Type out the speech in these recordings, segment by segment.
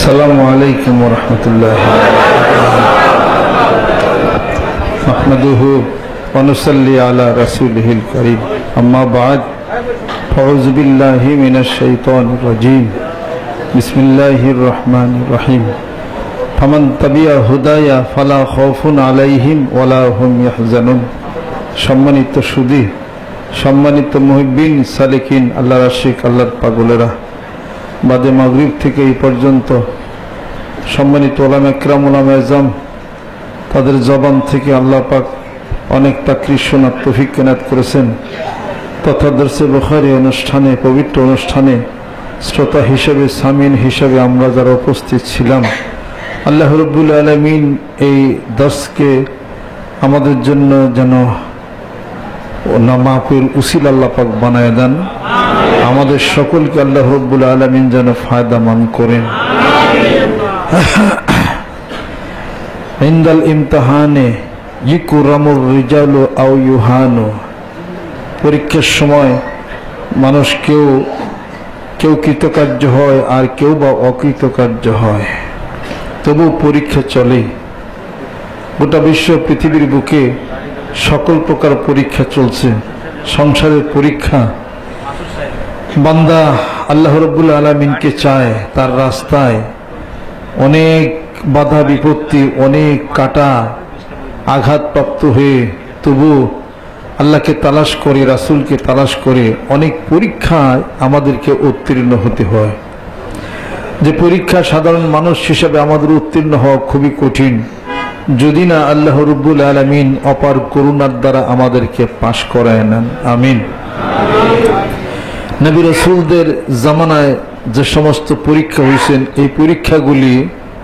السلام عليكم ورحمة الله نحمده ونصلي على رسوله الكريم أما بعد فأعوذ بالله من الشيطان الرجيم بسم الله الرحمن الرحيم فمن تبع هدايا فلا خوف عليهم ولا هم يحزنون সম্মানিত সুধী সম্মানিত মুহিব্বিন সালেকিন আল্লাহর আশিক আল্লাহর পাগলেরা বাদে মাগরিব থেকে এই পর্যন্ত সম্মানিত ওলামা ইকরাম ওলামা আযম তাদের জবান থেকে আল্লাহ পাক অনেক তাকরীর শোনার তৌফিক এনায়েত করেছেন তথা দরসে বুখারী অনুষ্ঠানে পবিত্র অনুষ্ঠানে শ্রোতা হিসেবে সামিন হিসেবে আমরা যারা উপস্থিত ছিলাম আল্লাহ রাব্বুল আলামিন এই দর্শকে আমাদের জন্য যেন নামাফিল উসিলা আল্লাহ পাক বানায় দেন আমাদের সকলকে আল্লাহ রাব্বুল আলামিন যেন ফায়দামান করেন ইনদাল ইমতিহানে ইকরামুর রিজালু আও ইউহানু পরীক্ষার সময় মানুষ কেউ কৃতকার্য হয় আর কেউ বা অকৃতকার্য হয় তবু পরীক্ষা চলে গোটা বিশ্ব পৃথিবীর বুকে সকল প্রকার পরীক্ষা চলছে সংসারের পরীক্ষা বান্দা আল্লাহ রাব্বুল আলামিনকে চায় তার রাস্তায় অনেক বাধা বিপত্তি অনেক কাটা আঘাতপ্রাপ্ত হয়ে তবু আল্লাহকে তালাশ করে রাসূলকে তালাশ করে অনেক পরীক্ষায় আমাদেরকে উত্তীর্ণ হতে হয় যে পরীক্ষা সাধারণ মানুষ হিসেবে আমাদের উত্তীর্ণ হওয়া খুবই কঠিন যদি না আল্লাহ রাব্বুল আলামিন অপার করুণার দ্বারা আমাদেরকে পাশ করায় নেন আমিন নবী রাসূলদের জামানায় যে সমস্ত পরীক্ষা হয়েছেন এই পরীক্ষাগুলি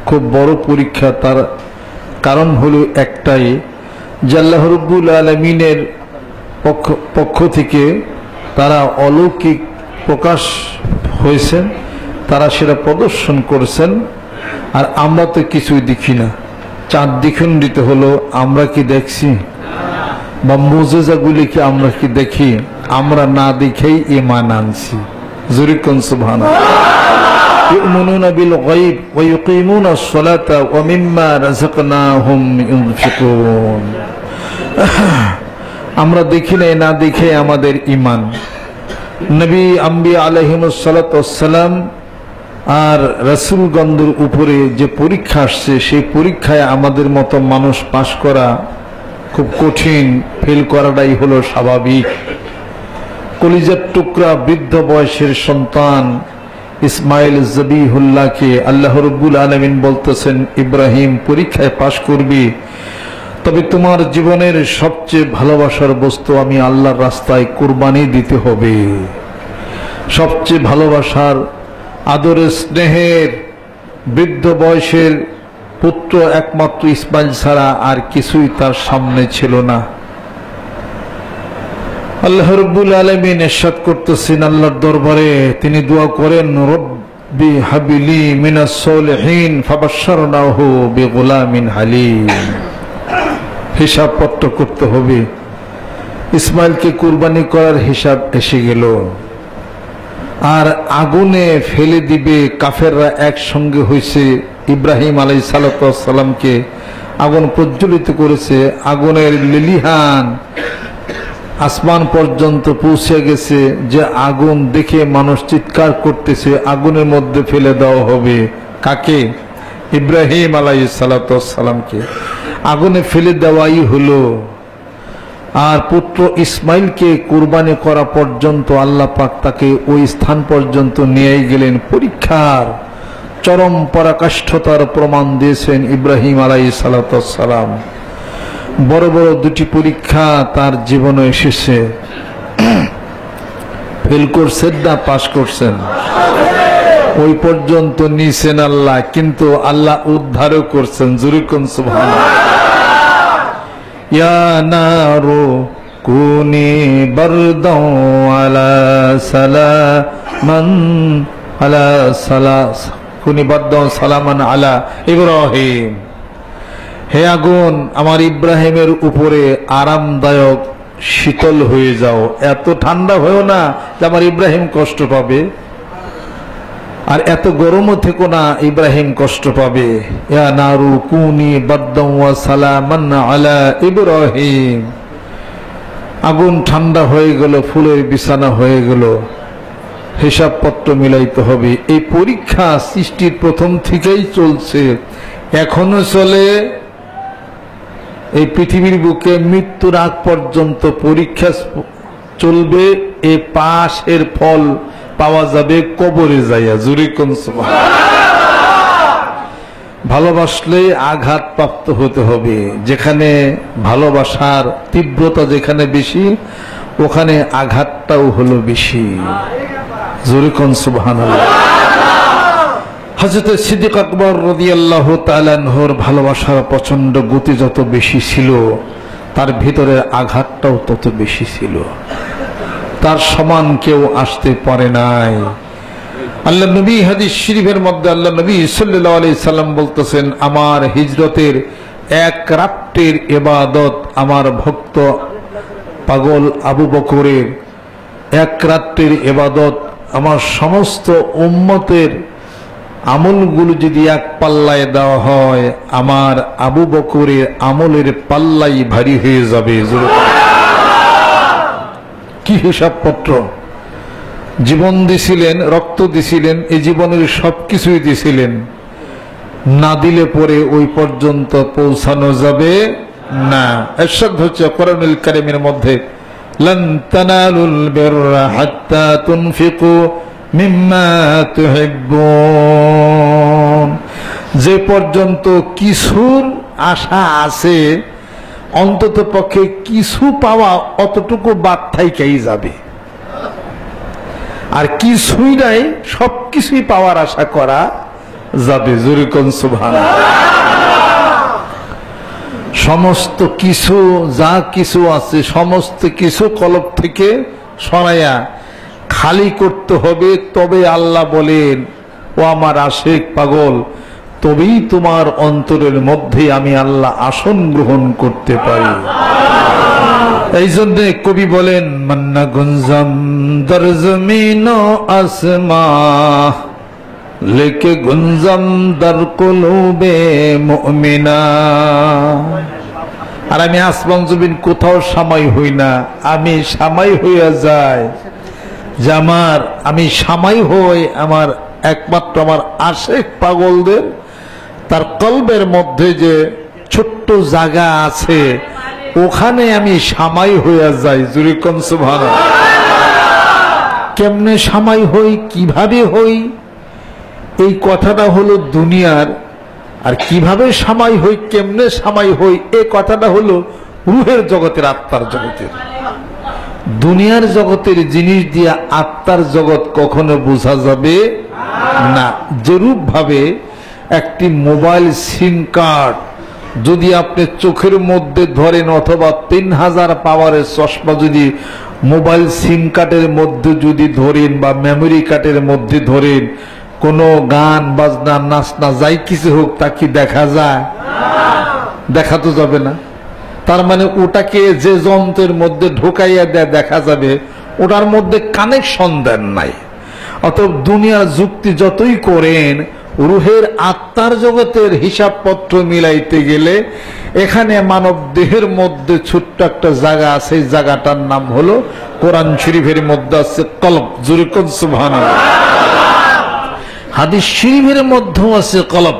খুব বড় পরীক্ষা তার কারণ হলো একটাই যে আল্লাহ রাব্বুল আলামিনের পক্ষ থেকে তারা অলৌকিক প্রকাশ হয়েছেন তারা সেটা প্রদর্শন করেছেন আর আমরা তো কিছুই দেখি না চাঁদ দ্বিখণ্ডিত হলো আমরা কি দেখছি বা মুজিজাগুলি কি আমরা কি দেখি আমরা না দেখেই ঈমান আনছি জোরে কোন সুবহানাল্লাহ ইউমিনুনা বিল গায়ব ওয়া ইউকিমুনাস সালাতা ওয়া মিম্মা রাযাকনাহুম ইউনফিকুন আমরা দেখি না দেখে আমাদের ঈমান নবী আম্বিয়া আলাইহিমুস সালাতু ওয়াস সালাম আর রাসূলগণদের উপরে যে পরীক্ষা আসছে সেই পরীক্ষায় আমাদের মতো মানুষ পাশ করা খুব কঠিন ফেল করাটাই হলো স্বাভাবিক কলিজার টুকরা বৃদ্ধ বয়সের সন্তান ইসমাইল জবিহুল্লাহকে আল্লাহ রাব্বুল আলামিন বলতেছেন ইব্রাহিম পরীক্ষায় পাশ করবি তবে তোমার জীবনের সবচেয়ে ভালোবাসার বস্তু আমি আল্লাহর রাস্তায় কুরবানি দিতে হবে সবচেয়ে ভালোবাসার আদরের স্নেহের বৃদ্ধ বয়সের পুত্র একমাত্র ইসমাইল ছাড়া আর কিছুই তার সামনে ছিল না আল্লাহ রাব্বুল আলামিন ইরশাদ করতেছেন আল্লাহর দরবারে তিনি দোয়া করেন রব্বি হাবিলি মিনাস সলিহিন ফাবাশশারনাহু বিগুলামিন হালিম হিসাবপত্র করতে হবে ইসমাইলকে কুরবানি করার হিসাব এসে গেল আর আগুনে ফেলে দিবে কাফেররা একসঙ্গে হয়েছে ইব্রাহিম আলাইহিস সালাতু ওয়াস সালামকে আগুন প্রজ্বলিত করেছে আগুনের লিলিহান আসমান পর্যন্ত পৌঁছে গেছে যে আগুন দেখে মানুষ চিৎকার করতেছে আগুনের মধ্যে ফেলে দেওয়া হবে কাকে ইব্রাহিম আলাইহিস সালাতু ওয়াস সালামকে আগুনে ফেলে দেওয়াই হলো আর পুত্র ইসমাইলকে কুরবানি করা পর্যন্ত আল্লাহ পাক তাকে ওই স্থান পর্যন্ত নিয়ে গেলেন পরীক্ষার চরম পরাকাষ্ঠতার প্রমাণ দিয়েছেন ইব্রাহিম আলাইহিস সালাতু ওয়াস সালাম বড় বড় দুটি পরীক্ষা তার জীবনে এসেছে ফেল করছেন না পাশ করছেন ওই পর্যন্ত নিছেন আল্লাহ কিন্তু আল্লাহ উদ্ধারও করছেন জোরে কোন সুবহানাল্লাহ ইয়া নারু কুনি বারদাও আলা সালামান আলা সালাস কুনি বারদাও সালামান আলা ইব্রাহিম হে আগুন আমার ইব্রাহিমের উপরে আরামদায়ক শীতল হয়ে যাও এত ঠান্ডা হয়েও না যে আমার ইব্রাহিম কষ্ট পাবে আর এত গরমও থেকো না, ইব্রাহিম কষ্ট পাবে। ইয়া নারু কুনি বারদান ওয়া সালামান আলা ইব্রাহিম। আগুন ঠান্ডা হয়ে গেল, ফুলের বিছানা হয়ে গেল, হিসাবপত্র মিলাইতে হবে। এই পরীক্ষা সৃষ্টির প্রথম থেকেই চলছে, এখনো চলে। এই পৃথিবীর বুকে মৃত্যুর আগ পর্যন্ত পরীক্ষা চলবে। এই পাশের ফল পাওয়া যাবে কবরে যাইয়া। জোরে কোন সুবহানাল্লাহ। ভালোবাসলে আঘাত প্রাপ্ত হতে হবে। যেখানে ভালোবাসার তীব্রতা যেখানে বেশি, ওখানে আঘাতটাও হলো বেশি। জোরে কোন সুবহানাল্লাহ। হযরত সিদ্দিক আকবর রাদিয়াল্লাহু তাআলা আনহুর ভালোবাসার প্রচন্ড গতি যত বেশি ছিল, তার ভিতরে আঘাতটাও তত বেশি ছিল। তার সমান কেউ আসতে পারে নাই। আল্লাহ নবী হাদিস শরীফের মধ্যে আল্লাহ নবী সাল্লাল্লাহু আলাইহি সাল্লাম বলতেছেন, আমার হিজরতের এক রাত্রির ইবাদত আমার ভক্ত পাগল আবু বকরের, এক রাত্রির ইবাদত আমার সমস্ত উম্মতের আমলগুলো যদি এক পাল্লায় দেওয়া হয়, আমার আবু বকরের আমলের পাল্লাই ভারী হয়ে যাবে। কি হিসাবপত্র! জীবন দিছিলেন, রক্ত দিছিলেন, এই জীবনের সবকিছুই দিছিলেন, না দিলে পরে ওই পর্যন্ত পৌঁছানো যাবে না। এরশাদ হচ্ছে কোরআনুল কারীমের মধ্যে, লান তানালুল বিররা হাত্তা তুনফিকু মিম্মা তুহিব্বুন। যে পর্যন্ত কিছুর আশা আছে, অন্তত পক্ষে কিছু পাওয়া অতটুকু বাদ থাইকাই যাবে। আর কিছুই নাই, সবকিছুই পাওয়ার আশা করা যাবে। জোরে কোন সুবহানাল্লাহ। সমস্ত কিছু, যা কিছু আছে, সমস্ত কিছু কলব থেকে সরাইয়া খালি করতে হবে। তবে আল্লাহ বলেন, ও আমার আশিক পাগল, তবেই তোমার অন্তরের মধ্যে আমি আল্লাহ আসন গ্রহণ করতে পারি। এই জন্য কবি বলেন, মান্না গুঞ্জম দর জমিন আসমা লেকে গুঞ্জম দর কুলুবে মুমিনা। আর আমি আসমান জমিন কোথাও সামাই হই না, আমি সামাই হইয়া যাই যে আমি সামাই হই আমার একমাত্র আমার আশিক পাগলদের তার কলবের মধ্যে যে ছোট্ট জায়গা আছে, ওখানে আমি সামাই হইয়া যাই। জোরে কোন সুবহানাল্লাহ। কেমনে সামাই হই, কিভাবে হই, এই কথাটা হলো দুনিয়ার। আর কিভাবে সামাই হই, কেমনে সামাই হই, এই কথাটা হলো রূহের জগতের, আত্মার জগতের। দুনিয়ার জগতের জিনিস দিয়ে আত্মার জগৎ কখনো বোঝা যাবে না। যেরূপ ভাবে একটি মোবাইল সিম কার্ড যদি আপনি চোখের মধ্যে ধরেন, অথবা 3000 পাওয়ারের চশমা যদি মোবাইল সিম কার্ডের মধ্যে যদি ধরেন, বা মেমোরি কার্ডের মধ্যে ধরেন, কোনো গান বাজনা নাচনা যাই কিছু হোক, তা কি দেখা যায়? দেখা তো যাবে না। তার মানে ওটাকে যে যন্ত্রের মধ্যে ঢোকাইয়া দেয় দেখা যাবে, ওটার মধ্যে কানেকশন দেন নাই। অতএব দুনিয়ার যুক্তি যতই করেন, রুহের আত্মার জগতের হিসাবপত্র মিলাইতে গেলে এখানে মানব দেহের মধ্যে ছোট্ট একটা জায়গা আছে, এই জায়গাটার নাম হলো কোরআন শরীফের মধ্যে আছে কলব। জোরে কোন সুবহানাল্লাহ। হাদিস শরীফের মধ্যে আছে কলব।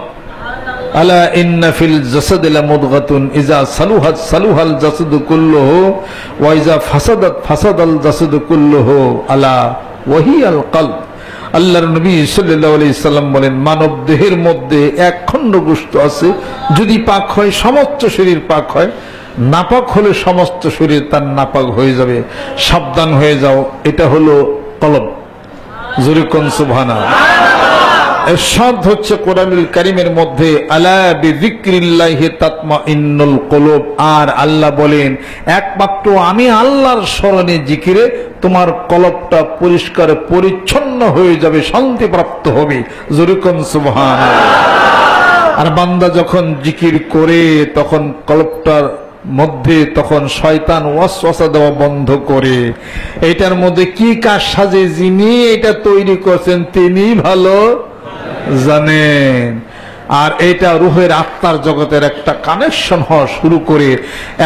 আলা ইন্না ফিল জাসাদি লামুদগাতুন ইযা সালুহাত সালুহাল জাসাদু কুল্লুহু ওয়া ইযা ফাসাদাত ফাসাদাল জাসাদু কুল্লুহু আলা ওয়াহিয়াল কলব। আল্লাহর নবী সাল্লাল্লাহু আলাইহি সাল্লাম বলেন, মানব দেহের মধ্যে এক খণ্ড গোশত আছে, যদি পাক হয় সমস্ত শরীর পাক হয়, নাপাক হলে সমস্ত শরীর তার নাপাক হয়ে যাবে। সাবধান হয়ে যাও, এটা হলো কলব। জোরে কোন সুবহানাল্লাহ। ইরশাদ হচ্ছে কোরআনুল কারীমের মধ্যে, আলা বিযিকরিল্লাহি তাতমাইন্নুল কুলুব। আর আল্লাহ বলেন, একমাত্র আমি আল্লাহর স্মরণে, জিকিরে তোমার কলবটা পরিষ্কার পরিচ্ছন্ন হয়ে যাবে, শান্তি প্রাপ্ত হবে। জোরে কোন সুবহানাল্লাহ। আর বান্দা যখন জিকির করে, তখন কলবটার মধ্যে তখন শয়তান ওয়াসওয়াসা দেওয়া বন্ধ করে। এটার মধ্যে কি কাজ সাজে, যিনি এটা তৈরি করছেন তিনি ভালো জানেন। আর এটা রুহের আত্মার জগতের একটা কানেকশন হওয়া শুরু করে,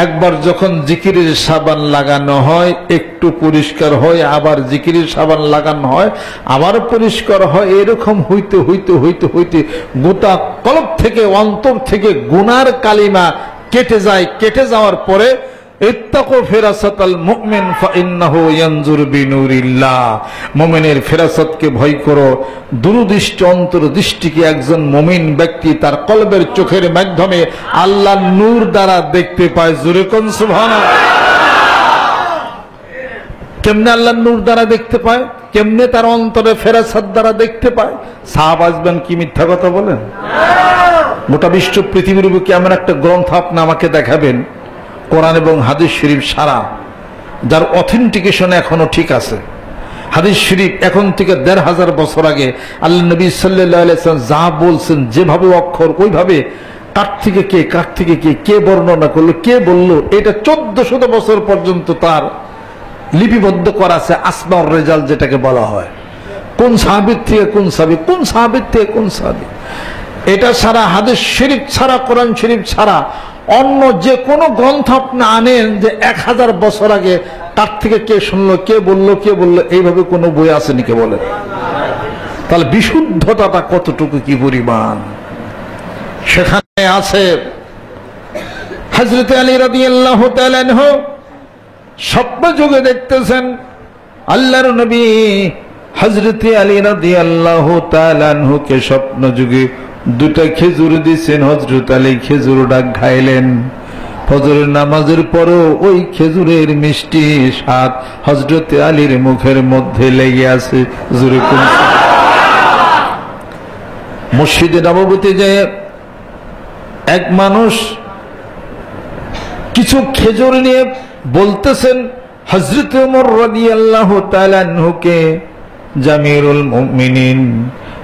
একবার যখন জিকিরের সাবান লাগানো হয় একটু পরিষ্কার হয়, আবার জিকিরের সাবান লাগানো হয় আবার পরিষ্কার হয়, এরকম হইতে হইতে হইতে হইতে গোটা কলব থেকে, অন্তর থেকে গুনার কালিমা কেটে যায়। কেটে যাওয়ার পরে ইত্তাকু ফিরাসাতাল মুমিন ফাইন্নাহু ইয়ানজুর বিনুরিল্লাহ, মুমিনের ফিরাসতকে ভয় করো। দূরদৃষ্টি অন্তর্দৃষ্টিকে একজন মুমিন ব্যক্তি তার কলবের চোখের মাধ্যমে আল্লাহর নূর দ্বারা দেখতে পায়। জোরে কোন সুবহানাল্লাহ। কেমনে আল্লাহর নূর দ্বারা দেখতে পায়? কেমনে তার অন্তরে ফেরাসত দ্বারা দেখতে পায়? সাহাবা আসবেন কি মিথ্যা কথা বলেন? গোটা বিশ্ব পৃথিবীর বুকে এমন একটা গ্রন্থ আপনি আমাকে দেখাবেন, কোরআন এবং হাদিস শরীফ সারা, যার অথেন্টিকেশন এখনো ঠিক আছে। হাদিস শরীফ এখন থেকে ১৫০০ বছর আগে আল্লাহ নবী সাল্লাল্লাহু আলাইহি ওয়াসাল্লাম যা বলছেন, যেভাবে অক্ষর ওইভাবে কার থেকে কে বর্ণনা করলো, কে বললো, এটা ১৪০০ বছর পর্যন্ত তার লিপিবদ্ধ করা আছে। আসমাউর রেজাল যেটাকে বলা হয়, কোন সাহাবীর থেকে কোন সাহাবী, কোন সাহাবীর থেকে কোন সাহাবী। এটা ছাড়া, হাদিস শরীফ ছাড়া, কোরআন শরীফ ছাড়া অন্য যে কোনো গ্রন্থ আপনি আনেন যে ১০০০ বছর আগে তার থেকে কে শুনলো, কে বললো, এইভাবে কোনো বই আসেনি, কে বলে? তাহলে বিশুদ্ধতাটা কতটুকু, কি পরিমাণ সেখানে আছে। হযরত আলী রাদিয়াল্লাহু তাআলা আনহু স্বপ্ন যুগে দেখতেছেন আল্লাহর নবী হযরত আলী রাদিয়াল্লাহু তাআলা আনহুকে স্বপ্ন যুগে দুটা খেজুর দিয়েছেন। হযরত আলী খেজুরটা খাইলেন। ফজরের নামাজের পরও ওই খেজুরের মিষ্টি স্বাদ হযরত আলীর মুখের মধ্যে লেগে আছে। জোরে কোন মসজিদে নববীতে যে এক মানুষ কিছু খেজুর নিয়ে বলতেছেন হযরত ওমর রাদিয়াল্লাহু তাআলা আনহুকে, জামিরুল মুমিনিন,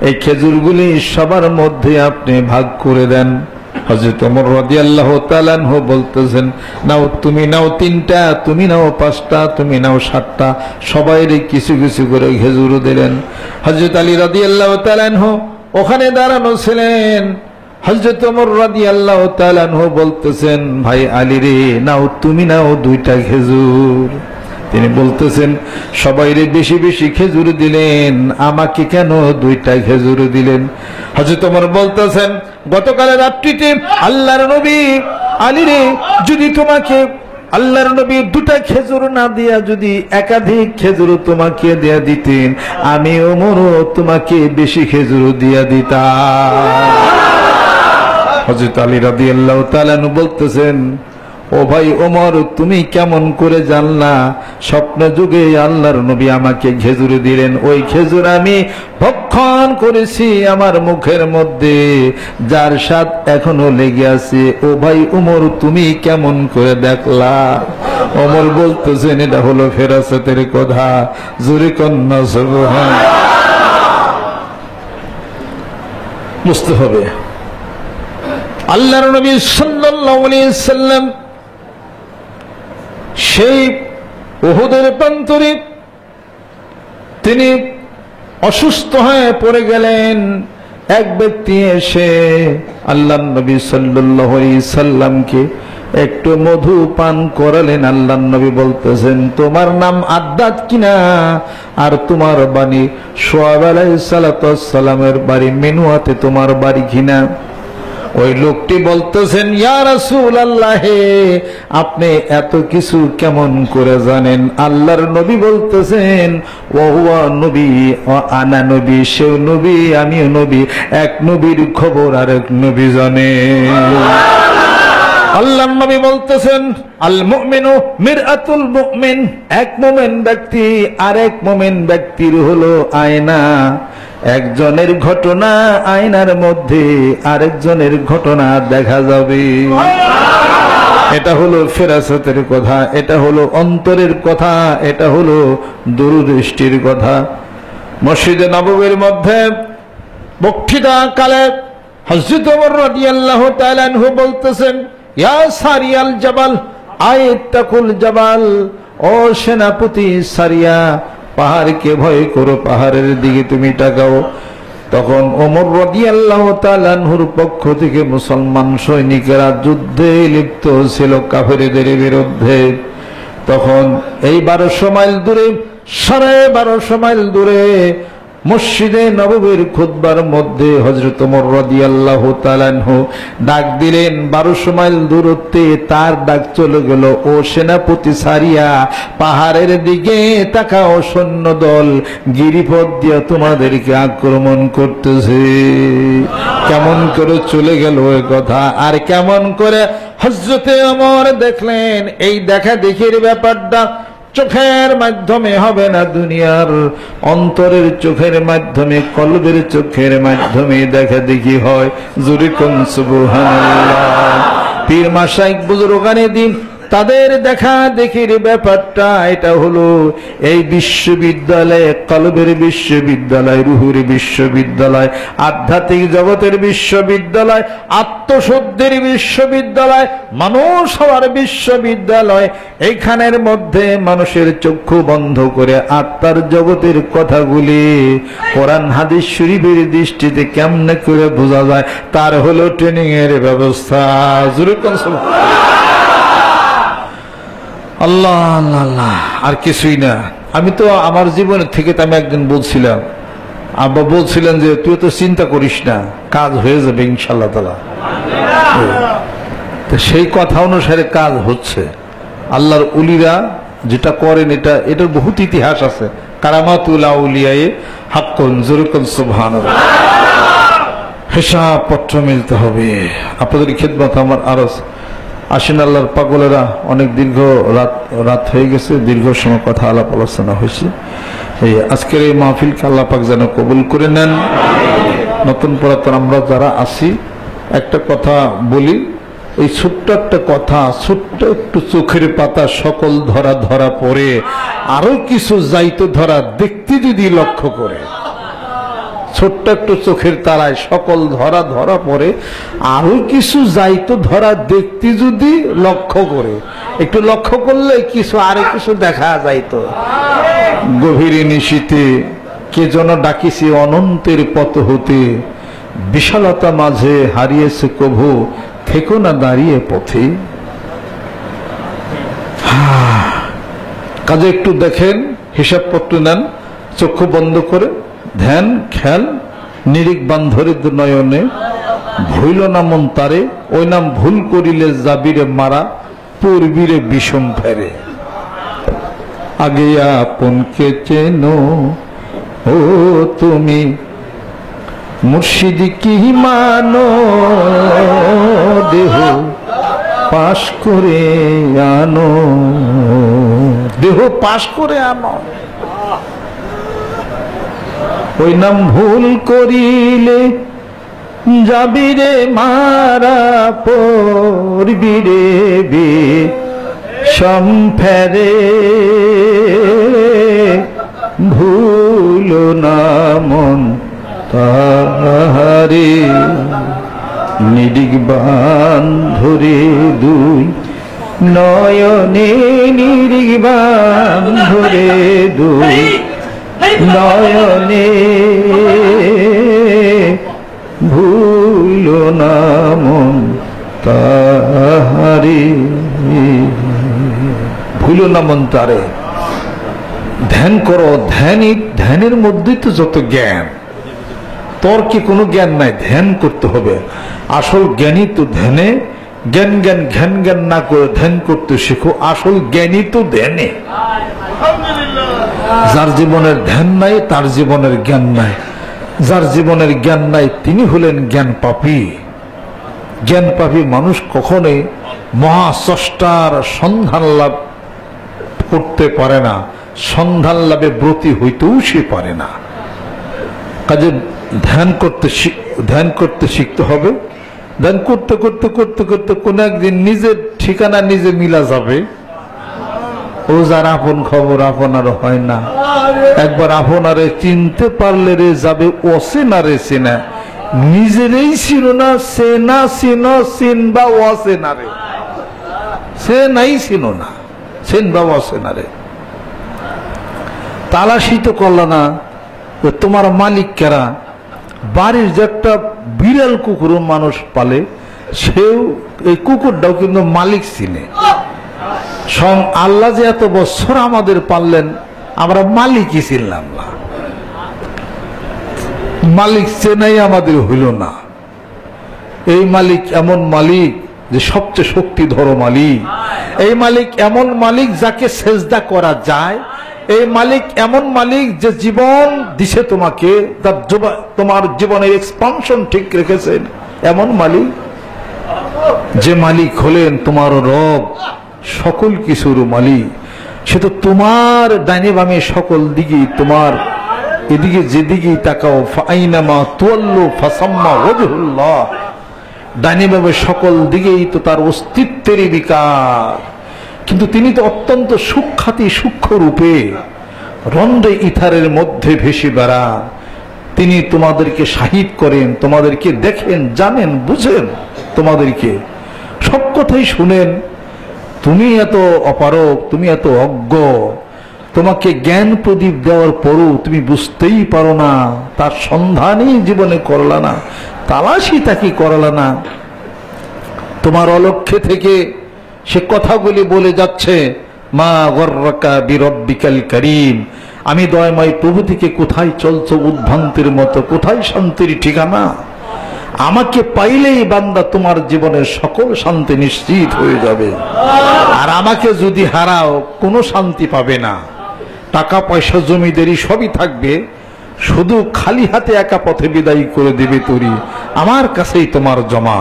এই খেজুরগুলি সবার মধ্যে আপনি ভাগ করে দেন। হযরত ওমর রাদিয়াল্লাহু তাআলা আনহু বলতেছেন, নাও তুমি নাও ৩টা, তুমি নাও ৫টা, তুমি নাও ৭টা, সবাইরে কিছু কিছু করে খেজুর দিলেন। হযরত আলী রাদিয়াল্লাহু তাআলা আনহু ওখানে দাঁড়ানো ছিলেন। হযরত ওমর রাদিয়াল্লাহু তাআলা আনহু বলতেছেন, ভাই আলী রে, নাও তুমি নাও 2টা খেজুর। তিনি বলতেছেন, সবাইরে বেশি বেশি খেজুর দিলেন, আমাকে কেন 2টা খেজুর দিলেন? হযরত ওমর বলতেছেন, গতকালের রাত্রিতে আল্লাহর নবী আলী রে, যদি তোমাকে আল্লাহর নবী 2টা খেজুর না দিয়া যদি একাধিক খেজুর তোমাকে দেয়া দিতেন, আমি ওমরও তোমাকে বেশি খেজুর দিয়া দিতাম। হযরত আলী রাদিয়াল্লাহু তাআলা বলতেছেন, ও ভাই ওমর, তুমি কেমন করে জানলা স্বপ্ন যুগে আল্লাহর নবী আমাকে খেজুর দিলেন? ওই খেজুর আমি ভক্ষণ করেছি আমার মুখের মধ্যে, যার স্বাদ এখনো লেগে আছে। ও ভাই ওমর, তুমি কেমন করে দেখলা? ওমর বলতেছেন, এটা হলো ফেরাসতের কথা। জোরে কন্যা সুবহানাল্লাহ। বুঝতে হবে আল্লাহর নবী সাল্লাল্লাহু আলাইহি সাল্লাম সেই উহুদের প্রান্তরে তিনি অসুস্থ হয়ে পড়ে গেলেন। এক ব্যক্তি এসে আল্লাহর নবী সাল্লাল্লাহু আলাইহি সাল্লামকে একটু মধু পান করালেন। আল্লাহর নবী বলতেছেন, তোমার নাম আদ্দাত কিনা? আর তোমার বাড়ি শুআয়ব আলাইহিস সালাতু ওয়াস সালামের বাড়ি মেনুয়াতে তোমার বাড়ি কিনা? ওই লোকটি বলতেছেন, ইয়া রাসূলুল্লাহ, আপনি এত কিছু কেমন করে জানেন? আল্লাহর নবী বলতেছেন, ওয়া হুয়া নবী ওয়া আনা নবী, সেও নবী আমিও নবী, এক নবীর খবর আরেক নবী জানে। আল্লাহর নবী বলতেছেন, আল মুমিনু মিরআতুল মুমিন, এক মুমিন ব্যক্তি আরেক মুমিন ব্যক্তির হলো আয়না। একজনের ঘটনা আয়নার মধ্যে আরেকজনের ঘটনা দেখা যাবে। এটা হলো ফেরাসতের কথা, এটা হলো অন্তরের কথা, এটা হলো দূরদৃষ্টির কথা। মসজিদে নববীর মধ্যে বক্তৃতা কালে হযরত ওমর রাদিয়াল্লাহু তাআলা আনহু বলতেছেন, ইয়া সারিয়াল জাবাল আইত্তাকুল জাবাল, ও সেনাপতি সারিয়া পাহাড়কে ভয় করো, পাহাড়ের দিকে তুমি তাকাও। তখন ওমর রাদিয়াল্লাহু তাআলা আনহুর পক্ষ থেকে মুসলমান সৈনিকেরা যুদ্ধে লিপ্ত ছিল কাফেরদের বিরুদ্ধে। তখন এই 1200 মাইল দূরে, 1250 মাইল দূরে মসজিদে নববীর খুতবার মধ্যে হযরত ওমর রাদিয়াল্লাহু তাআলা আনহু ডাক দিলেন। 1200 মাইল দূরত্বে তার ডাক চলে গেল, ও সেনাপতি সারিয়া পাহাড়ের দিকে তাকাও, সৈন্যদল গিরিপথ দিয়ে তোমাদেরকে আক্রমণ করতেছে। কেমন করে চলে গেল ওই কথা, আর কেমন করে হযরতে ওমর দেখলেন এই দেখা দেখির ব্যাপারটা চোখের মাধ্যমে হবে না, দুনিয়ার অন্তরের চোখের মাধ্যমে, কলবের চোখের মাধ্যমে দেখা দেখি হয়। জোরে কোন সুবহানাল্লাহ। পীর মাশায়েখ বুজুর্গানে দিন তাদের দেখা দেখির ব্যাপারটা এটা হলো এই বিশ্ববিদ্যালয়ে, কলবের বিশ্ববিদ্যালয়, রুহুর বিশ্ববিদ্যালয়, আধ্যাত্মিক জগতের বিশ্ববিদ্যালয়, আত্মশুদ্ধির বিশ্ববিদ্যালয়, মানুষ হওয়ার বিশ্ববিদ্যালয়। এইখানের মধ্যে মানুষের চক্ষু বন্ধ করে আত্মার জগতের কথাগুলি কোরআন হাদিস শরীফের দৃষ্টিতে কেমনে করে বোঝা যায়, তার হলো ট্রেনিং এর ব্যবস্থা। জোরে কোন সুবহানাল্লাহ। আল্লাহ আল্লাহ আল্লাহ, আর কিছুই না। আমি তো আমার জীবনের থেকে তো আমি একদিন বলছিলাম, আব্বা বলছিলেন যে তুই তো চিন্তা করিস না, কাজ হয়ে যাবে ইনশাআল্লাহ তাআলা। তো সেই কথা অনুসারে কাজ হচ্ছে। আল্লাহর উলিরা যেটা করেন এটার বহুত ইতিহাস আছে। কারামাতুল আউলিয়ায়ে হাক্কুন। জোরে কোন সুবহানাল্লাহ। হিসাব পত্র মিলতে হবে। আপনাদের খেদমত আমার আরজ। আসেন আল্লাহর পাগলেরা, অনেক দীর্ঘ রাত হয়ে গেছে, দীর্ঘ সময় কথা আলাপ আলোচনা হয়েছে। এই আজকের এই মাহফিলকে আল্লাহ পাক যেন কবুল করে নেন। নতুন পুরাতন আমরা যারা আছি একটা কথা বলি, এই ছোট্ট একটা কথা, ছোট্ট একটু চোখের পাতা সকল ধরা ধরা পড়ে, আরো কিছু যাইতো ধরা দেখতে যদি লক্ষ্য করে, ছোট্ট একটু চোখের তারায় সকল ধরা ধরা পড়ে, আরো কিছু যাইতো ধরা দেখতে যদি লক্ষ্য করে, একটু লক্ষ্য করলে কিছু আরো কিছু দেখা যাইতো। গভীর নিশীতে কে যেন ডাকিছে অনন্তের পথ হতে, বিশালতা মাঝে হারিয়েছে কভু, থেকো না দাঁড়িয়ে পথে। কাজে একটু দেখেন, হিসাবপত্র নেন, চক্ষু বন্ধ করে ধ্যান খেয়াল নিরিক বান্ধরিত নয়নে, ভুইল না মন তারে, ওই নাম ভুল করিলে যাবিরে মারা, পূর্বীরে বিষম ফেরে। আগে আপনকে চেনো ও তুমি, মুর্শিদ কি মানো, দেহ পাশ করে আনো, দেহ পাশ করে আনো। ওই নাম ভুল করিলে যাবিরে মারা, পড়বিরে বিষম ফেরে। ভুল না মন তাহারে, নিরিক বান্ধরে দুই নয়নে, নিরিক বান্ধরে দুই নয়নে, ভুল না মন তাহারে, ভুল না মন তারে। ধ্যান করো, ধ্যানের মধ্যেই তো যত জ্ঞান। তর্কে কোনো জ্ঞান নাই, ধ্যান করতে হবে। আসল জ্ঞানী তো ধ্যানে, জ্ঞান জ্ঞান ঘ্যান জ্ঞান না করে ধ্যান করতে শিখো। আসল জ্ঞানী তো ধ্যানে। যার জীবনের ধ্যান নাই তার জীবনের জ্ঞান নাই, যার জীবনের জ্ঞান নাই তিনি হলেন জ্ঞান পাপী। জ্ঞান পাপী মানুষ কখনোই মহাস্রষ্টার সন্ধান লাভ করতে পারে না, সন্ধান লাভে ব্রতী হইতেও সে পারে না। কাজে ধ্যান করতে শিখতে হবে। ধ্যান করতে করতে করতে করতে কোন একদিন নিজের ঠিকানা নিজে মিলা যাবে। ও যার আপন খবর আপনার হয় না, একবার আপনারে চিনতে পারলে রে যাবে অচেনারে চেনা, নিজেরই ছিল না চেনা চিন চিনবা অচেনারে। সে নাই ছিল না, সেন বাবা সেনারে তালাশি তো করল না। তোমার মালিক কেরা? বাড়ির যে একটা বিড়াল কুকুর মানুষ পালে, সেও এই কুকুরটাও কিন্তু মালিক চিনে। স্বয়ং আল্লাহ যে এত বছর আমাদের পাললেন, আমরা মালিকই ছিলাম না। মালিক চেনাই আমাদের হইল না। এই মালিক এমন মালিক যে সবচেয়ে শক্তিধর মালিক। এই মালিক এমন মালিক যাকে সেজদা করা যায়। এই মালিক এমন মালিক যে জীবন দিছে তোমাকে, তোমার জীবনের এক্সপানশন ঠিক রেখেছেন এমন মালিক। যে মালিক হলেন তোমার রব, সকল কিছুর মালিক। সে তো তোমার ডাইনে বামে সকল দিকে, তোমার এদিকে যেদিকে তাকাও, ফাইনামা তুয়াল্লু ফাসাম্মা ওয়াজহুল্লাহ, ডাইনে বামে সকল দিকেই তো তার অস্তিত্বেরই বিকাশ। কিন্তু তিনি তো অত্যন্ত সূক্ষ্মাতি সূক্ষ্ম রূপে রন্ধ্রে ইথারের মধ্যে ভেসে বেড়ান। তিনি তোমাদেরকে শাহিদ করেন, তোমাদেরকে দেখেন, জানেন, বুঝেন, তোমাদেরকে সব কথাই শুনেন। তুমি এত অপারগ, তুমি এত অজ্ঞ, তোমাকে জ্ঞান প্রদীপ দেওয়ার পরও তুমি বুঝতেই পারো না, তার সন্ধানই জীবনে করলা না, তালাশি তাকে করলা না। তোমার অলক্ষ্যে থেকে সে কথাগুলি বলে যাচ্ছে, মা গর্রাকা বিরব্বিকাল কারীম, আমি দয়াময় প্রভু থেকে কোথায় চলছো উদ্ভ্রান্তির মতো, কোথায় শান্তির ঠিকানা? আমাকে পাইলেই বান্দা তোমার জীবনের সকল শান্তি নিশ্চিত হয়ে যাবে। আর আমাকে যদি হারাও কোনো শান্তি পাবে না। টাকা পয়সা জমিদারি সবই থাকবে, শুধু খালি হাতে একা পথে বিদায় করে দেবে তরি। আমার কাছেই তোমার জমা।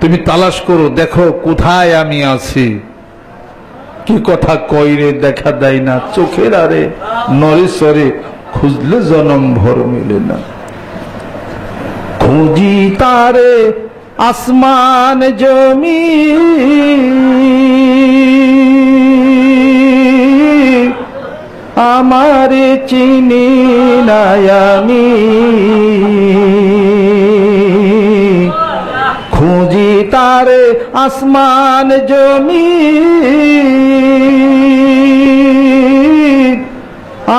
তুমি তালাশ করো, দেখো কোথায় আমি আছি। কি কথা কইরে দেখা দেয় না, চোখের আরে নরে সরে খুঁজলে জনম ভর মিলে না। খুঁজি তারে আসমান জমি, আমারে চিনি না আমি। খুঁজি তারে আসমান জমি,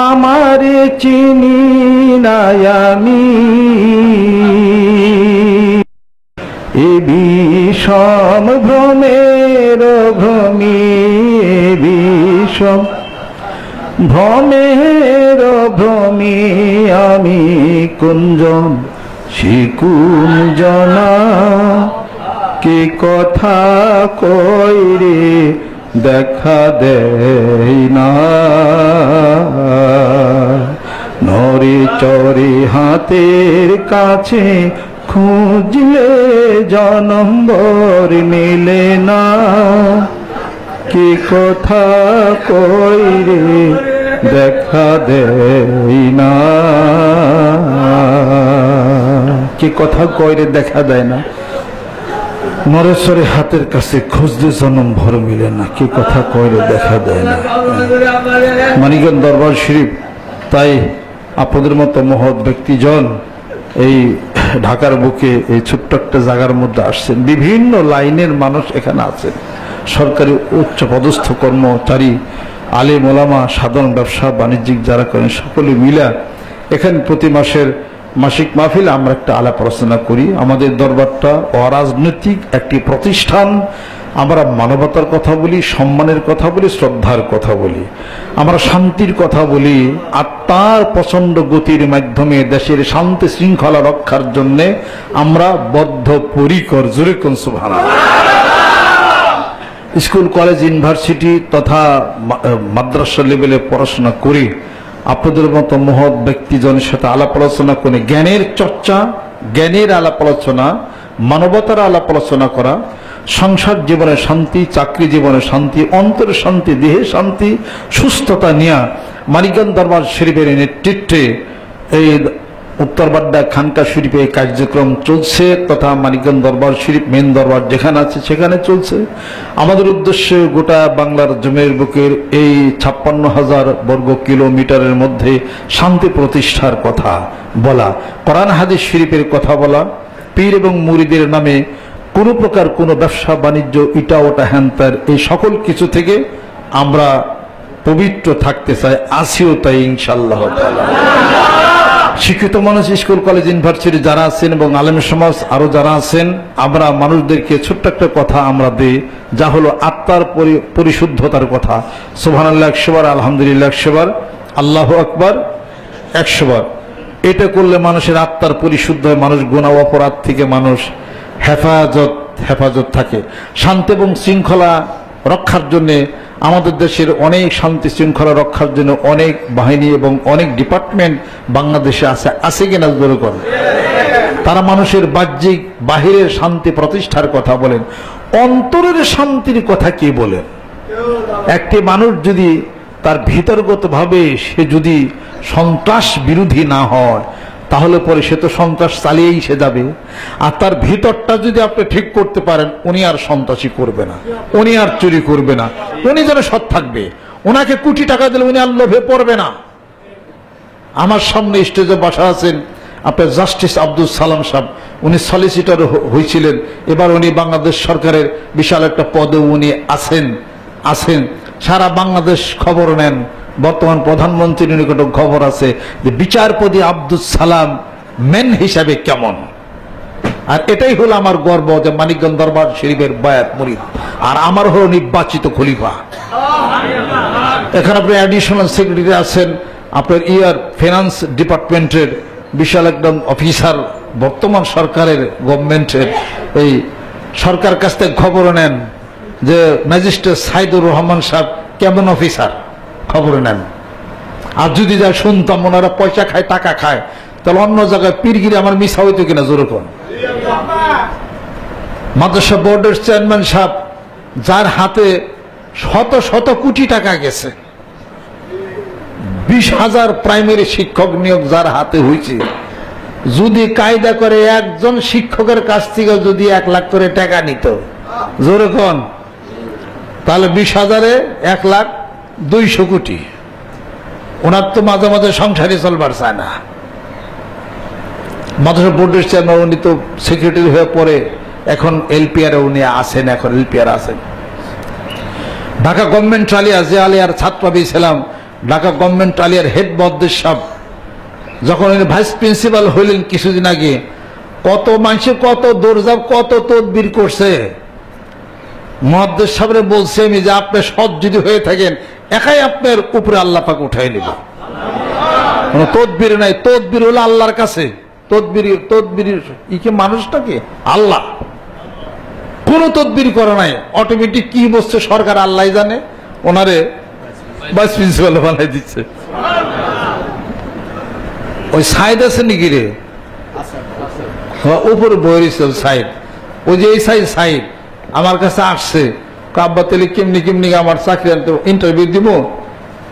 আমারে চিনি না আমি। এ বিষম ভ্রমের ভ্রমী, বিষম ভ্রমের ভ্রমী আমি কুঞ্জন শিকুঞ্জনা। কি কথা কইরে দেখা দেই না, নরে চরে হাতের কাছে খুঁজলে জনম্বর মিলে না। কি কথা কইরে দেখা দেই না, কি কথা কইরে দেখা দেয় না, নরেশ্বরে হাতের কাছে খুঁজলে জনম ভর মিলে না। কি কথা কইরে দেখা দেয় না। মানিকগঞ্জ দরবার শরীফ, তাই আপনাদের মতো মহৎ ব্যক্তিজন এই ঢাকার বুকে এই ছোট্ট একটা জায়গার মধ্যে আসছেন। বিভিন্ন লাইনের মানুষ এখানে আছেন, সরকারি উচ্চ পদস্থ কর্মচারী, আলেম ওলামা, সাধারণ ব্যবসা বাণিজ্যিক যারা করেন, সকলে মিলা এখানে প্রতি মাসের মাসিক মাহফিল আমরা একটা আলাপ আলোচনা করি। আমাদের দরবারটা অরাজনৈতিক একটি প্রতিষ্ঠান। আমরা মানবতার কথা বলি, সম্মানের কথা বলি, শ্রদ্ধার কথা বলি, আমরা শান্তির কথা বলি। আত্মার প্রচন্ড গতির মাধ্যমে দেশের শান্তি শৃঙ্খলা রক্ষার জন্য আমরা বদ্ধপরিকর। জোরে কোন সুবহানাল্লাহ। স্কুল কলেজ ইউনিভার্সিটি তথা মাদ্রাসা লেভেলে পড়াশোনা করি। আপনাদের মতো মহৎ ব্যক্তিজনের সাথে আলাপ আলোচনা করে জ্ঞানের চর্চা, জ্ঞানের আলাপ আলোচনা, মানবতার আলাপ আলোচনা করা, সংসার জীবনে শান্তি, চাকরি জীবনে শান্তি, অন্তরের শান্তি, দেহে শান্তি, সুস্থতা নিয়ে মানিকগঞ্জ দরবার শরীফের নেতৃত্বে এই উত্তরবাড্ডা খানকা শরীফে এই কার্যক্রম চলছে, তথা মানিকগঞ্জ দরবার শরীফ মেন দরবার যেখানে আছে সেখানে চলছে। আমাদের উদ্দেশ্য গোটা বাংলার জমির বুকের এই 56,000 বর্গ কিলোমিটারের মধ্যে শান্তি প্রতিষ্ঠার কথা বলা, কোরআন হাদিস শরীফের কথা বলা, পীর এবং মুরিদের নামে কোনো প্রকার কোনো ব্যবসা বাণিজ্য ইটা ওটা হ্যান্তার এই সকল কিছু থেকে আমরা পবিত্র থাকতে চাই, আসিও তাই ইনশাআল্লাহ তাআলা। শিক্ষিত মানুষ, স্কুল কলেজ ইউনিভার্সিটি যারা আছেন এবং আলেম সমাজ আরো যারা আছেন, আমরা মানুষদেরকে ছোট্ট একটা কথা আমরা দিই, যা হলো আত্মার পরিশুদ্ধতার কথা। সুবহানাল্লাহ 100 বার, আলহামদুলিল্লাহ 100 বার, আল্লাহু আকবার 100 বার। এটা করলে মানুষের আত্মার পরিশুদ্ধ হয়, মানুষ গুনাহ অপরাধ থেকে মানুষ হেফাজত থাকে। শান্তি এবং শৃঙ্খলা রক্ষার জন্য আমাদের দেশের অনেক শান্তি শৃঙ্খলা রক্ষার জন্য অনেক বাহিনী এবং অনেক ডিপার্টমেন্ট বাংলাদেশে আছে কিনা জোরে করে। তারা মানুষের বাহ্যিক বাহিরের শান্তি প্রতিষ্ঠার কথা বলেন, অন্তরের শান্তির কথা কি বলেন? একটি মানুষ যদি তার ভিতরগত ভাবে সে যদি সন্ত্রাস বিরোধী না হয়, তাহলে পরে সে তো সন্ত্রাস চালিয়েই সে যাবে। আর তার ভিতরটা যদি আপনি ঠিক করতে পারেন, উনি আর সন্ত্রাসী করবে না, উনি আর চুরি করবে না, উনি যেন সৎ থাকবে। ওনাকে কোটি টাকা দিলে উনি আর লোভে পড়বে না। আমার সামনে স্টেজে বসা আছেন আপনার জাস্টিস আব্দুল সালাম সাহেব, উনি সলিসিটর হয়েছিলেন, এবার উনি বাংলাদেশ সরকারের বিশাল একটা পদে উনি আছেন। সারা বাংলাদেশ খবর নেন। বর্তমান প্রধানমন্ত্রীর নিকট খবর আছে যে বিচারপতি আব্দুল সালাম মেন হিসাবে কেমন। আর এটাই হলো আমার গর্ব যে মানিকগঞ্জ দরবার শরীফের বায়াত মুরিদ, আর আমার হলো নির্বাচিত খলিফা। এখানে আপনি অ্যাডিশনাল সেক্রেটারি আছেন, আপনার ফিনান্স ডিপার্টমেন্টের বিশাল একদম অফিসার, বর্তমান সরকারের গভর্নমেন্টের এই সরকার কাছ থেকে খবর নেন যে ম্যাজিস্ট্রেট সাইদুর রহমান সাহেব কেমন অফিসার, খবর নেন। আর যদি যা শুনতাম ওনারা পয়সা খায় টাকা খায়, তাহলে অন্য জায়গায় পীরগিরি আমার মিশা হইতো কিনা জোরে কোন। মাদ্রাসা বোর্ডের চেয়ারম্যান সাহেব, যার হাতে শত শত কোটি টাকা গেছে, 20,000 প্রাইমারি শিক্ষক নিয়োগ যার হাতে হয়েছে, যদি কায়দা করে একজন শিক্ষকের কাছ থেকে যদি 1 লাখ করে টাকা নিত জোরে কোন, তাহলে 20,000-এ 1,02,000 কোটি। ওনার তো মাঝে মাঝে সংসারে চলবার চায় না। মাদ্রাসা বোর্ডের চেয়ারম্যান, উনি তো সেক্রেটারি হয়ে পড়ে এখন এলপিআর উনি আছেন, এখন এলপিআর আছেন। ঢাকা গভর্নমেন্ট আলিয়া যে আলিয়ার ছাত্র ছিলাম, ঢাকা গভর্নমেন্ট আলিয়ার হেড মহাদ্দেশ সাহেব যখন উনি ভাইস প্রিন্সিপাল হইলেন কিছুদিন আগে, কত মানুষে কত দৌড়ঝাপ কত তদবির করছে। মহাদ্দেশ সাহেবরে বলছে আমি যে আপনি সৎ যদি হয়ে থাকেন, একাই আপনার উপরে আল্লাহ পাক উঠাই নিব। কোনো তদবির নাই, তদবির হলো আল্লাহর কাছে। তদবির ইকে মানুষটাকে আল্লাহ, কোন তদবির করে নাই, অটোমেটিক কি বসছে সরকার আল্লাহ জানে, ওনারে ভাইস প্রিন্সিপাল বানাই দিচ্ছে। ওই সাইড আছে নাকি রে, উপরে বইছে সাইড, ওই যে এই সাইড আমার কাছে আসছে, আব্বা তেলে কেমনি আমার চাকরি আনতে ইন্টারভিউ দিব,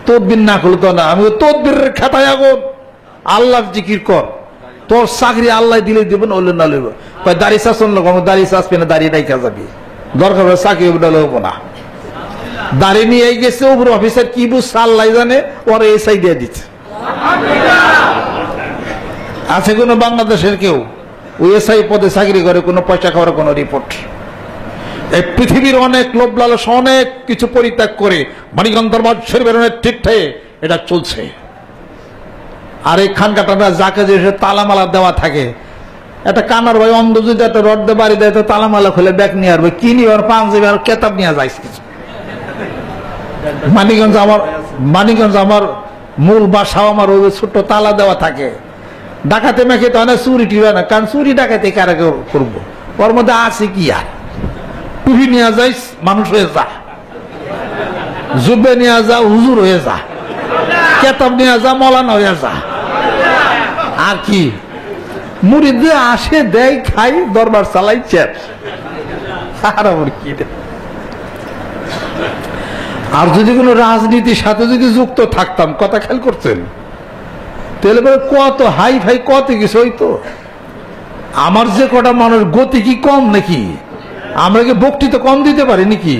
তদবির না করলে তো না। আমি তদবিরের খাতায় আগুন, আল্লাহর জিকির কর, তোর চাকরি আল্লাহ দিলে দিব না, হলে না লইব। দাঁড়িয়ে চাষন লোক, আমার দাঁড়িয়ে চাষবে না, দাঁড়িয়ে রাইখা যাবি, দরকার হলে চাকরি হবো না। দাঁড়িয়ে নিয়ে গেছে উপরে অফিসার, কি বুঝছে আল্লাহ জানে, ওরা এসআই দিয়ে দিচ্ছে। আছে কোন বাংলাদেশের কেউ ওই এসআই পদে চাকরি করে, কোনো পয়সা খাওয়ার কোনো রিপোর্ট? এই পৃথিবীর অনেক লোভ লালস অনেক কিছু পরিত্যাগ করে মানিকগঞ্জ দরবার শরীফের ঠিকঠাক এটা চলছে। আর এই খানকাটা যাকে যে তালামালা দেওয়া থাকে, একটা কানার ভাই অন্ধ যদি একটা রড দিয়ে বাড়ি দেয়, তো তালামালা খুলে ব্যাগ নিয়ে আসবে, কি নিয়ে আর পাঞ্জাবি আর কেতাব নিয়ে যায় কিছু। মানিকগঞ্জ আমার মূল বাসাও আমার ওই ছোট্ট তালা দেওয়া থাকে। ডাকাতে মেখে তো অনেক চুরি টিবে না, কারণ চুরি ডাকাতে কারা করবো, ওর মধ্যে আছে কি আর। টুপি নিয়ে যাই মানুষ হয়ে যা, জুব্বে নিয়ে যা হুজুর হয়ে যা, কেতাব নিয়ে যা মৌলানা হয়ে যা। আর কি মুড়ি দিয়ে আসে, দেয়, খাই, দরবার চালাই, চেপ। আর যদি কোনো রাজনীতির সাথে যদি যুক্ত থাকতাম, কথা খেয়াল করছেন, তাহলে কত হাই ফাই কত কিছু হইতো। আমার যে কটা মানুষ গতি কি কম নাকি? আমরা কি বক্তৃতা কম দিতে পারি নাকি?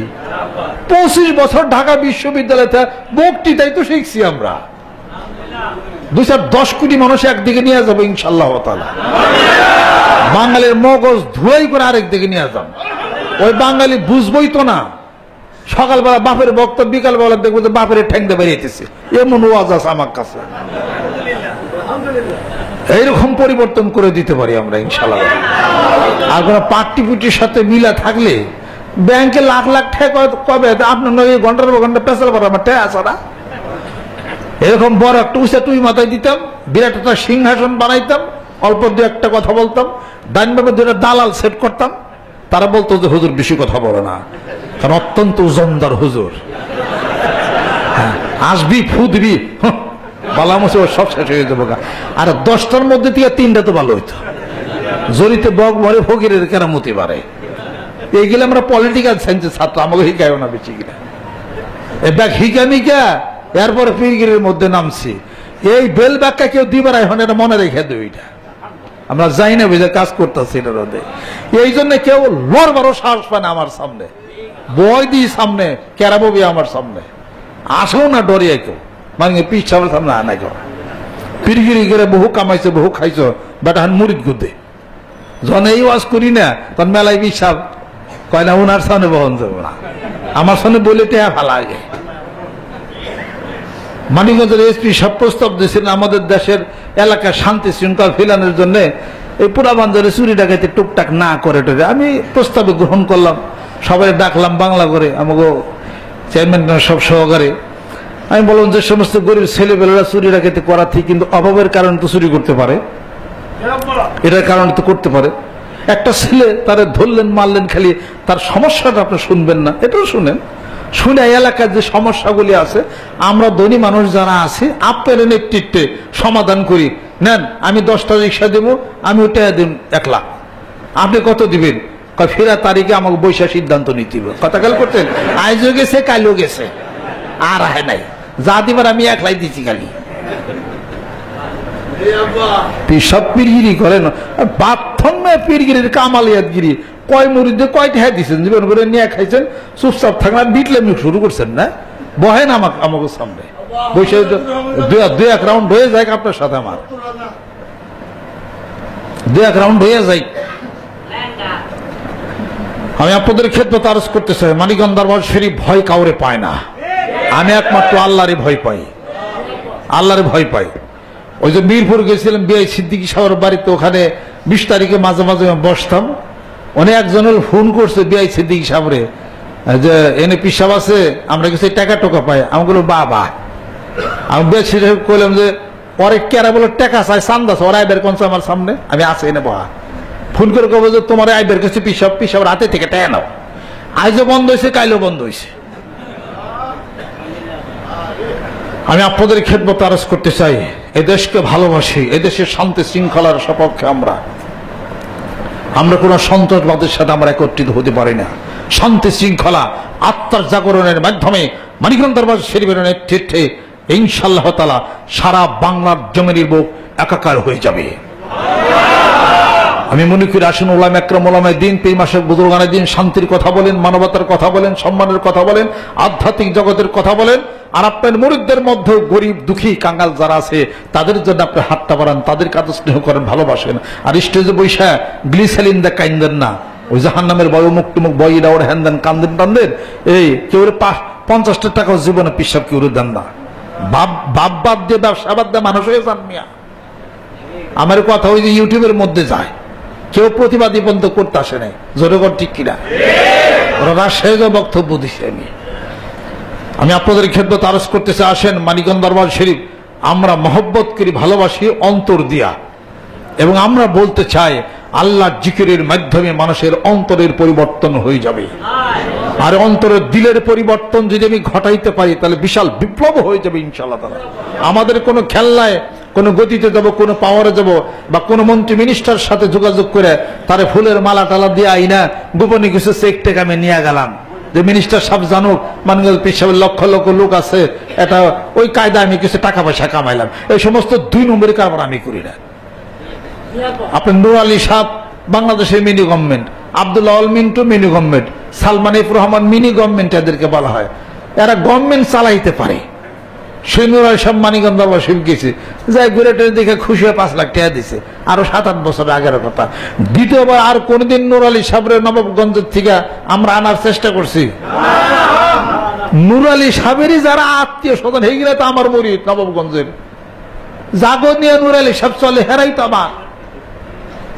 25 বছর ঢাকা বিশ্ববিদ্যালয়তে বক্তৃতাই তো শিখছি আমরা। 210 কোটি মানুষ একদিকে নিয়ে যাবো ইনশাআল্লাহ তাআলা। বাঙালির মগজ ধুয়াই করে আরেক দিকে নিয়ে যান। ওই বাঙালি বুঝবই তো না, সকালবেলা বাপের বক্তব্য, বিকালবেলা দেখবো যে বাপের ঠ্যাংতে বেরিয়েছে, এমন ওয়াজ আছে আমার কাছে। এইরকম পরিবর্তন করে দিতে পারি আমরা ইনশাআল্লাহ। আর কোন পার্টি পুটির সাথে মিলা থাকলে ব্যাংকে লাখ লাখ টাকা কবে আপনার ঘন্টার ঘন্টা পেশাল করা আমার টাকা আছে না। এরকম বড় একটা উঁচা টুই মাথায় দিতাম, বিরাট একটা সিংহাসন বানাইতাম, অল্প দু একটা কথা বলতাম, ডাইন বামে দুটা দালাল সেট করতাম। তারা বলতো যে হুজুর বেশি কথা বলে না, কারণ অত্যন্ত ওজনদার হুজুর। হ্যাঁ, আসবি ফুদবি বালা মশে সব শেষ হয়ে যাবো। আর 10টার মধ্যে থেকে 3টা তো ভালো হইতো। জড়িতে বক ভরে ফকিরের কেরামতি বাড়ে। এইগুলো আমরা পলিটিক্যাল সায়েন্সের ছাত্র, আমাকে শিখায়ও না বেশি কিনা। এবার হিকানিকা এরপরে পীরগিরের মধ্যে নামছি। এই বেল ব্যাখ্যা কেউ দিবার এখন এটা মনে রেখে দেবে। এটা আমরা যাই না বুঝে কাজ করতেছি এটার মধ্যে। এই জন্য কেউ লড়বারও সাহস পায় না আমার সামনে, বয় দিই সামনে, কেরাববি আমার সামনে, আসেও না ডরিয়ে কেউ, মানে পিঠ সামনে সামনে আনা কেউ। পীরগিরি করে বহু কামাইছে, বহু খাইছো, বেটা হান মুড়িদ গুদে। যখন এই ওয়াজ করি না তখন মেলায় বিশ্বাস কয় না ওনার সামনে বহন যাবো না, আমার সামনে বলে টেহা ভালো আগে। মানিকগঞ্জের এসপি সব প্রস্তাব দিয়েছেন আমাদের দেশের এলাকার শান্তি শৃঙ্খলা ফিরানোর জন্য এই পুরা বাঞ্জরে চুরি ডাকাইতে টুকটাক না করে টোরে। আমি প্রস্তাবে গ্রহণ করলাম, সবাই ডাকলাম বাংলা করে, আমাকে চেয়ারম্যান সব সহকারে। আমি বললাম যে সমস্ত গরিব ছেলেবেলারা চুরি ডাকাইতে করা ঠিক, কিন্তু অভাবের কারণে তো চুরি করতে পারে, এটার কারণে তো করতে পারে। একটা ছেলে তারে ধরলেন মারলেন, খালি তার সমস্যাটা আপনি শুনবেন না, এটাও শুনেন। শুনে এলাকার যে সমস্যাগুলি আছে আমরা ধনী মানুষ যারা আছে আপনার নেতৃত্বে সমাধান করি। নেন আমি 10টা রিক্সা দেবো, আমি ওটা দিন 1 লাখ, আপনি কত দিবেন? ফেরা তারিখে আমাকে বৈশা সিদ্ধান্ত নিতে হবে। কথা কাল করতেন, আজও গেছে কালও গেছে, আর আহে নাই, যা দিবার আমি 1 লাখ দিচ্ছি খালি। সব পীরগিরি করেন, বাথমে পীরগিরির কামালিয়াতগিরি। কয় মুরিদে কয়টা হ্যাঁ দিচ্ছেন, জীবন করে নিয়ে খাইছেন, চুপচাপ থাকলেন, বিটলেমি শুরু করছেন না। বহেন আমাকে সামনে বসে 2-1 রাউন্ড হয়ে যায় আপনার সাথে, আমার 2-1 রাউন্ড হয়ে যায়। আমি আপনাদের খেদমতে আরজ করতে চাই, মানিকগঞ্জ দরবার শরীফ ভয় কাউরে পায় না, আমি একমাত্র আল্লাহরে ভয় পাই, আল্লাহরে ভয় পাই। ওই যে মিরপুর গেছিলাম বিআই সিদ্দিকী সাহেবের বাড়িতে, ওখানে 20 তারিখে মাঝে মাঝে বসতাম। অনেক একজনের ফোন করছে বিআই সিদ্দিকী সাহেবরে যে এনে পিসাব আছে, আমরা কিছু টাকা টোকা পাই। আমি বললাম বাবা, আমি বিআই সাহেব কইলাম যে পরে কেরা বলে টাকা চাই, চান্দা আছে, ওরা আইবের কোন আমার সামনে, আমি আছে এনে বহা। ফোন করে কব যে তোমার আইবের কাছে পিসাব রাতে থেকে টাকা নাও। আজও বন্ধ হয়েছে, কাইলেও বন্ধ হয়েছে। আমি আপনাদের খেদমত আরজ করতে চাই, এদেশকে ভালোবাসি, এদেশের শান্তি শৃঙ্খলার সপক্ষে আমরা কোন সন্ত্রাসবাদের সাথে আমরা একত্রিত হতে পারি না। শান্তি শৃঙ্খলা আত্মার জাগরণের মাধ্যমে মানিকগঞ্জ দরবার শরীফের নেতৃত্বে ইনশাআল্লাহ তাআলা সারা বাংলার জমিনের বুক একাকার হয়ে যাবে। আমি মনে করি আসুন ওলামা একরাম, ওলামায়ে দ্বীন, পীর মাশায়েখ বুজুর্গানে দ্বীন শান্তির কথা বলেন, মানবতার কথা বলেন, সম্মানের কথা বলেন, আধ্যাত্মিক জগতের কথা বলেন। আর আপনার মুরিদদের মধ্যে গরিব দুঃখী কাঙ্গাল যারা আছে তাদের জন্য আপনি হাতটা বাড়ান, তাদের কাছে স্নেহ করেন, ভালোবাসেন। আর স্টেজে বৈশা গ্লিসালিন দা কাইন্দেন না, ওই জাহান্নামের বয় মুখ টুমুক বই দাওয়ার হ্যান দেন, কান্দেন টান্দেন। এই কেউ 50 টাকা জীবনে পিসাব কেউ দেন না। বাপ বাদ দিয়ে ব্যবসা বাদ দিয়ে মানুষ হয়ে যান মিয়া। আমার কথা ওই যে ইউটিউবের মধ্যে যায়, কেউ প্রতিবাদী বন্ধ করতে আসে নাই, জোরে কর ঠিক কিনা? ওরা রাজশাহীতে বক্তব্য দিচ্ছে। আমি আপনাদের খেদমত আরজ করতেছে, আসেন মানিকগঞ্জ দরবার শরীফ আমরা মহব্বত করি, ভালোবাসি অন্তর দিয়া। এবং আমরা বলতে চাই আল্লাহ জিকিরের মাধ্যমে মানুষের অন্তরের পরিবর্তন হয়ে যাবে। আর অন্তরের দিলের পরিবর্তন যদি আমি ঘটাইতে পারি তাহলে বিশাল বিপ্লব হয়ে যাবে ইনশাআল্লাহ তাআলা। আমাদের কোনো খেলনায় কোন গতিতে যাব, কোন পাওয়ারে যাব, বা কোন মন্ত্রী মিনিস্টার সাথে যোগাযোগ করে তারে ফুলের মালা টালা দিয়ে আইনা গোপনে কিছু চেক টেক আমি নিয়ে গেলাম যে মিনিস্টার সাহেব জানুক মানিকগঞ্জ পীর সাহেবের লক্ষ লক্ষ লোক আছে, এটা ওই কায়দা আমি কিছু টাকা পয়সা কামাইলাম। এই সমস্ত 2 নম্বরের কারবার আমি করি না। আপনি নূর আলী সাহেব বাংলাদেশের mini government, Abdullah Al Mintu mini government, Salman F Rahman mini government, এদেরকে বলা হয়। এরা গভর্নমেন্ট চালাইতে পারে, সেই নুরাল সাহেব মানিকগঞ্জ দরবার শরীফ গেছে, যাই ঘুরে টুরে দেখে খুশি হয়ে 5 লাখ টাকা দিছে, আরো 7-8 বছর আগের কথা। দ্বিতীয়বার আর কোনদিন নুর আলী সাহেবের নবাবগঞ্জের থেকে আমরা আনার চেষ্টা করছি? নুর আলী সাহেবেরই যারা আত্মীয় স্বজন হেগিরা তো আমার মরিদ নবাবগঞ্জের, জাগো নিয়ে নুর আলী সাহেব চলে, হেরাই তো আমার।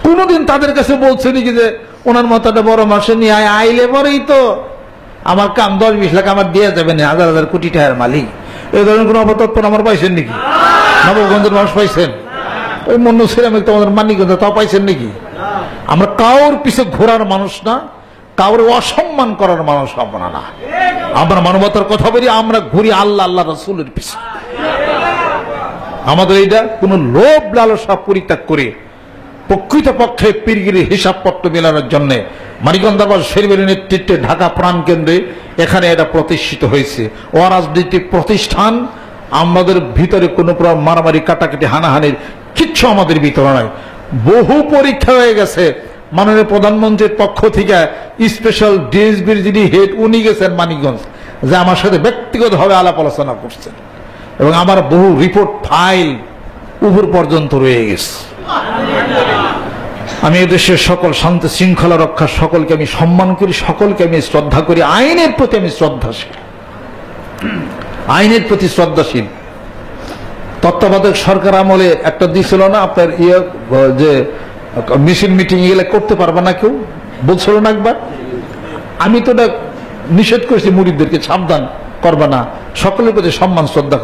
কোনদিন তাদের কাছে বলছে নাকি যে ওনার মতো একটা বড় মাসে নিয়ে আইলে পরেই তো আমার কাম 10-20 লাখ আমার দিয়ে যাবে না, 1000 কোটি টাকার মালিক। এই ধরনের কোন অপতৎপর আমার পাইছেন নাকি? নবাবগঞ্জের মানুষ পাইছেন? ওই মন্নু ছিলাম তোমাদের মানিকগঞ্জ, তাও পাইছেন নাকি? আমরা কাউর পিছে ঘোরার মানুষ না, কাউর অসম্মান করার মানুষ আমরা না। আমরা মানবতার কথা বলি, আমরা ঘুরি আল্লাহ আল্লাহ রাসূলের পিছে। আমাদের এইটা কোন লোভ লালসা পরিত্যাগ করে প্রকৃতপক্ষে পীরগিরির হিসাবপত্র মেলানোর জন্য মানিকগঞ্জ দরবার শরীফের নেতৃত্বে ঢাকা প্রাণ কেন্দ্রে এখানে এটা প্রতিষ্ঠিত হয়েছে। অরাজনৈতিক প্রতিষ্ঠান, আমাদের ভিতরে কোনো মারামারি কাটাকাটি হানাহানির কিচ্ছু আমাদের ভিতরে নয়। বহু পরীক্ষা হয়ে গেছে, মাননীয় প্রধানমন্ত্রীর পক্ষ থেকে স্পেশাল ডিএসবির যিনি হেড উনি গেছেন মানিকগঞ্জ, যে আমার সাথে ব্যক্তিগতভাবে আলাপ আলোচনা করছেন, এবং আমার বহু রিপোর্ট ফাইল উপর পর্যন্ত রয়ে গেছে। আমি এদেশের সকল শান্তি শৃঙ্খলা রক্ষা সকলকে আমি সম্মান করি, সকলকে আমি শ্রদ্ধা করি, আইনের প্রতি আমি শ্রদ্ধাশীল, আইনের প্রতি শ্রদ্ধাশীল। তত্ত্বাবধায়ক সরকার আমলে একটা দিছিল না আপনার যে মিছিল মিটিং গেলে করতে পারবে না কেউ, বলছিল না একবার? আমি তো নিষেধ করেছি মুরিদদেরকে, সাবধান করবে না, সকলের প্রতি সম্মান শ্রদ্ধা কর।